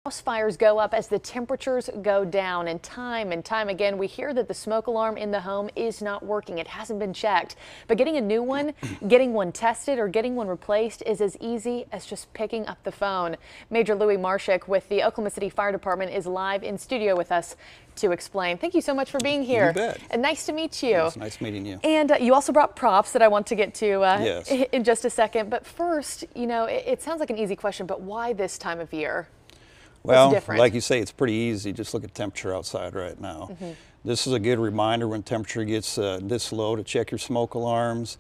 House fires go up as the temperatures go down, and time again we hear that the smoke alarm in the home is not working. It hasn't been checked, but getting a new one, getting one tested, or getting one replaced is as easy as just picking up the phone. Major Louis Marshak with the Oklahoma City Fire Department is live in studio with us to explain. Thank you so much for being here. You bet. And nice to meet you. It's nice meeting you. And you also brought props that I want to get to Yes. in just a second. But first, you know, it sounds like an easy question, but why this time of year? Well, different? like you say, it's pretty easy. Just look at temperature outside right now. This is a good reminder when temperature gets this low to check your smoke alarms.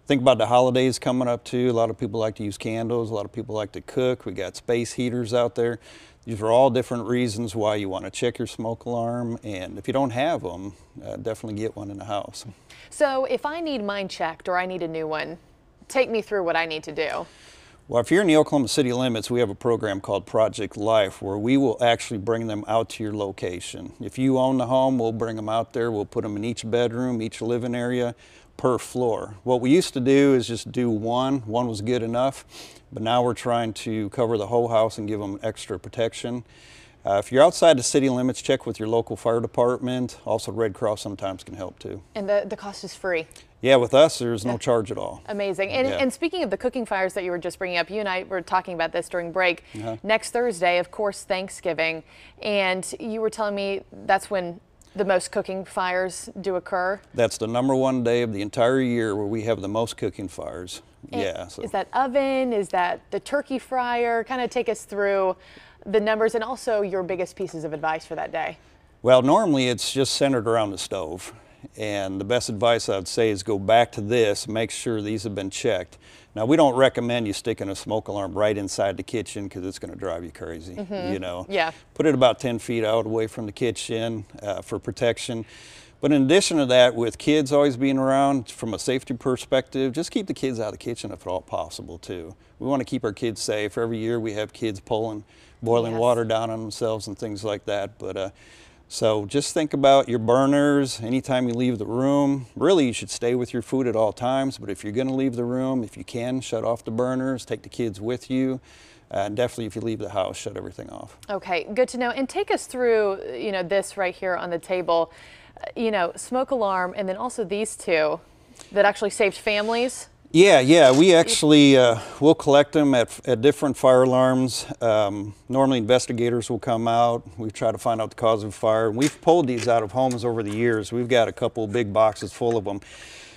Think about the holidays coming up too. A lot of people like to use candles. A lot of people like to cook. We got space heaters out there. These are all different reasons why you want to check your smoke alarm. And if you don't have them, definitely get one in the house. So if I need mine checked or I need a new one, take me through what I need to do. Well, if you're in the Oklahoma city limits, we have a program called Project Life where we will actually bring them out to your location. If you own the home, we'll bring them out there. We'll put them in each bedroom, each living area per floor. What we used to do is just do one was good enough, but now we're trying to cover the whole house and give them extra protection. If you're outside the city limits, check with your local fire department. Also, Red Cross sometimes can help too. And the cost is free? Yeah, with us, there's no charge at all. Amazing. And speaking of the cooking fires that you were just bringing up, you and I were talking about this during break. Next Thursday, of course, Thanksgiving, and you were telling me that's when the most cooking fires do occur? That's the #1 day of the entire year where we have the most cooking fires. And is that oven? Is that the turkey fryer? Kind of take us through the numbers and also your biggest pieces of advice for that day. Well, normally it's just centered around the stove. And the best advice I'd say is go back to this, make sure these have been checked. Now, we don't recommend you sticking a smoke alarm right inside the kitchen because it's going to drive you crazy, you know. Yeah. Put it about 10 feet out away from the kitchen for protection. But in addition to that, with kids always being around, from a safety perspective, just keep the kids out of the kitchen if at all possible too. We want to keep our kids safe. Every year we have kids boiling water down on themselves and things like that. But so just think about your burners anytime you leave the room. Really, you should stay with your food at all times, but if you're going to leave the room, if you can, shut off the burners, take the kids with you. Definitely, if you leave the house, shut everything off. Okay, good to know. And take us through, you know, this right here on the table, you know, smoke alarm, and then also these two that actually saved families. Yeah, we actually, we'll collect them at different fire alarms. Normally investigators will come out. We try to find out the cause of the fire. We've pulled these out of homes over the years. We've got a couple big boxes full of them.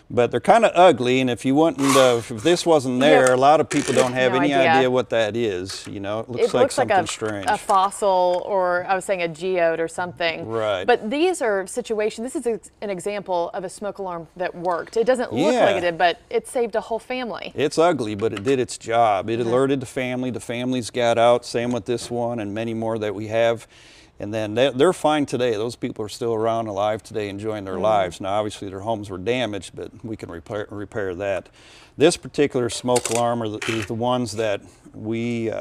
But they're kind of ugly, and if you wouldn't, if this wasn't there, a lot of people don't have any idea what that is. You know, it looks like something strange. A fossil, or I was saying a geode or something. Right. But these are situations. This is an example of a smoke alarm that worked. It doesn't look like it did, but it saved a whole family. It's ugly, but it did its job. It alerted the family. The families got out. Same with this one and many more that we have. And then they're fine today. Those people are still around, alive today, enjoying their lives. Now, obviously, their homes were damaged, but we can repair that. This particular smoke alarm is the ones that we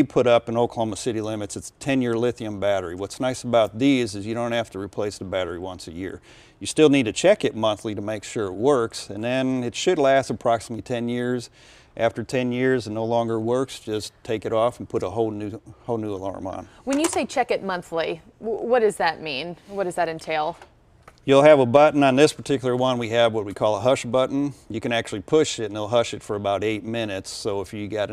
put up in Oklahoma city limits. It's a 10-year lithium battery. What's nice about these is you don't have to replace the battery once a year. You still need to check it monthly to make sure it works, and then it should last approximately 10 years. After 10 years and no longer works, just take it off and put a whole new alarm on. When you say check it monthly, what does that mean? What does that entail? You'll have a button on this particular one. We have what we call a hush button. You can actually push it and it'll hush it for about 8 minutes. So if you got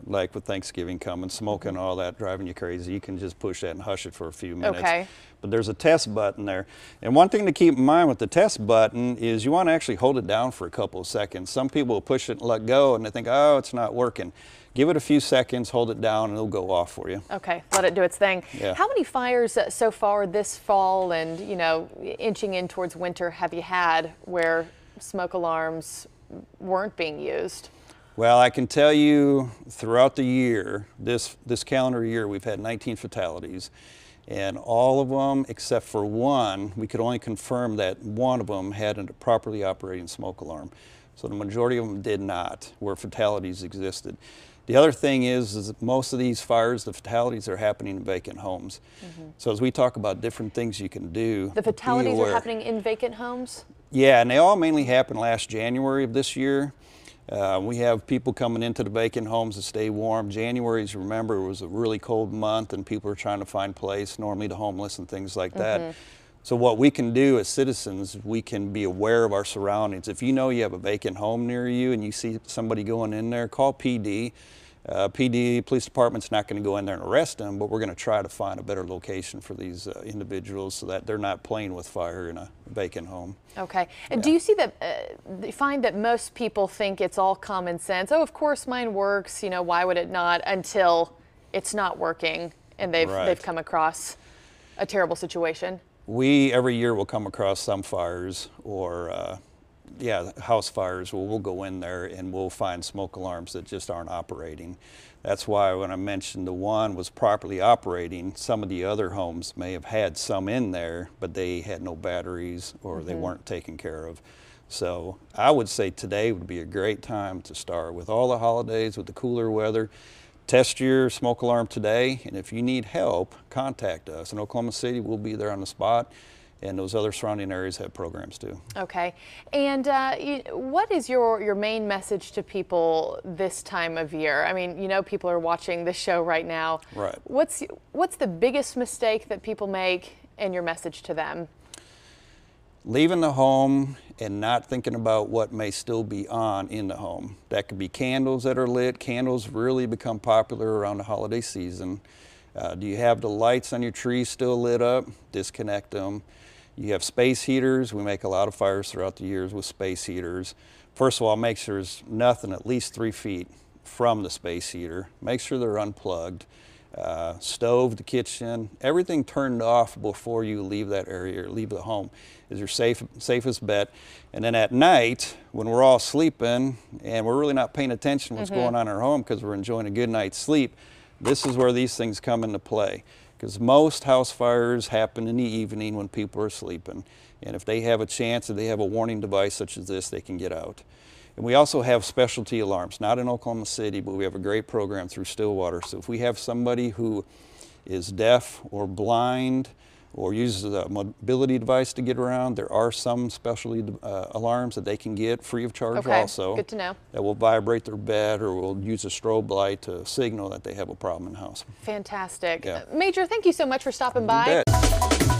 like with Thanksgiving coming, smoking and all that driving you crazy, you can just push that and hush it for a few minutes. Okay. But there's a test button there. And one thing to keep in mind with the test button is you want to actually hold it down for a couple of seconds. Some people will push it and let go and they think, oh, it's not working. Give it a few seconds, hold it down, and it'll go off for you. Okay, let it do its thing. Yeah. How many fires so far this fall and, you know, inching in towards winter have you had where smoke alarms weren't being used? Well, I can tell you throughout the year, this calendar year, we've had 19 fatalities. And all of them, except for one, we could only confirm that one of them had a properly operating smoke alarm. So the majority of them did not, where fatalities existed. The other thing is that most of these fires, the fatalities are happening in vacant homes. So as we talk about different things you can do, the fatalities are happening in vacant homes? Yeah, and they all mainly happened last January of this year. We have people coming into the vacant homes to stay warm. January, as you remember, was a really cold month and people are trying to find place, normally the homeless and things like that. So what we can do as citizens, we can be aware of our surroundings. If you know you have a vacant home near you and you see somebody going in there, call PD. PD, police department's not going to go in there and arrest them, but we're going to try to find a better location for these individuals so that they're not playing with fire in a vacant home. Okay. And do you see that, find that most people think it's all common sense? Oh, of course mine works, you know, why would it not, until it's not working and they've come across a terrible situation? We, every year, will come across some fires or house fires where we'll go in there and we'll find smoke alarms that just aren't operating. That's why when I mentioned the one was properly operating, some of the other homes may have had some in there, but they had no batteries or they weren't taken care of. So I would say today would be a great time to start with all the holidays, with the cooler weather. Test your smoke alarm today, and if you need help, contact us. In Oklahoma City, we'll be there on the spot. And those other surrounding areas have programs too. Okay. And what is your main message to people this time of year? I mean, you know, people are watching this show right now. Right. What's the biggest mistake that people make, and your message to them? Leaving the home and not thinking about what may still be on in the home. That could be candles that are lit. Candles really become popular around the holiday season. Do you have the lights on your tree still lit up? Disconnect them. You have space heaters. We make a lot of fires throughout the years with space heaters. First of all, make sure there's nothing at least 3 feet from the space heater. Make sure they're unplugged. Stove, the kitchen, everything turned off before you leave that area or leave the home is your safest bet. And then at night, when we're all sleeping and we're really not paying attention to what's going on in our home because we're enjoying a good night's sleep, this is where these things come into play. Because most house fires happen in the evening when people are sleeping. And if they have a chance, if they have a warning device such as this, they can get out. And we also have specialty alarms, not in Oklahoma City, but we have a great program through Stillwater. So if we have somebody who is deaf or blind or uses a mobility device to get around, there are some specialty alarms that they can get free of charge also. Good to know. That will vibrate their bed or will use a strobe light to signal that they have a problem in the house. Fantastic. Yeah. Major, thank you so much for stopping by. You bet.